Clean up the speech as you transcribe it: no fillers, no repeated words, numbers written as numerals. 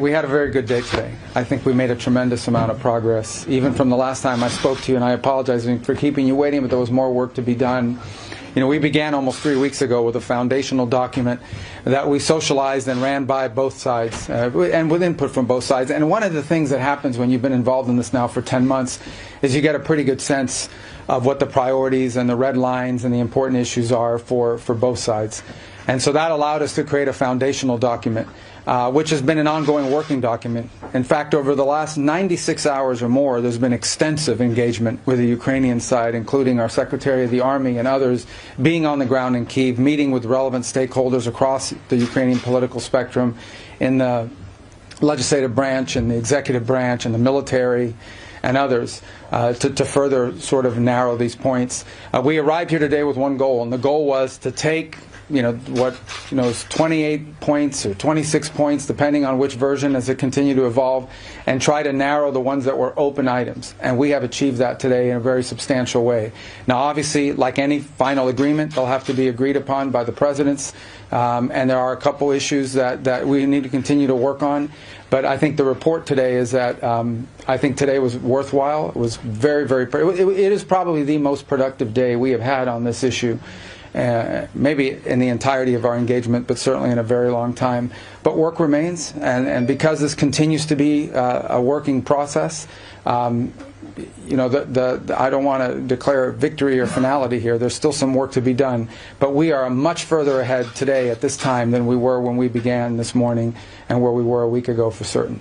We had a very good day today. I think we made a tremendous amount of progress, even from the last time I spoke to you, and I apologize for keeping you waiting, but there was more work to be done. You know, we began almost 3 weeks ago with a foundational document that we socialized and ran by both sides, and with input from both sides. And one of the things that happens when you've been involved in this now for 10 months is you get a pretty good sense of what the priorities and the red lines and the important issues are for both sides. And so that allowed us to create a foundational document, which has been an ongoing working document. In fact, over the last 96 hours or more, there's been extensive engagement with the Ukrainian side, including our Secretary of the Army and others being on the ground in Kyiv, meeting with relevant stakeholders across the Ukrainian political spectrum in the legislative branch and the executive branch and the military and others to further sort of narrow these points. We arrived here today with one goal, and the goal was to take is 28 points or 26 points, depending on which version as it continued to evolve, and try to narrow the ones that were open items. And we have achieved that today in a very substantial way. Now, obviously, like any final agreement, they'll have to be agreed upon by the presidents, and there are a couple issues that we need to continue to work on. But I think the report today is that I think today was worthwhile. It was very, very. It is probably the most productive day we have had on this issue. Maybe in the entirety of our engagement, but certainly in a very long time. But work remains, and because this continues to be a working process, I don't want to declare victory or finality here. There's still some work to be done, but we are much further ahead today at this time than we were when we began this morning and where we were a week ago for certain.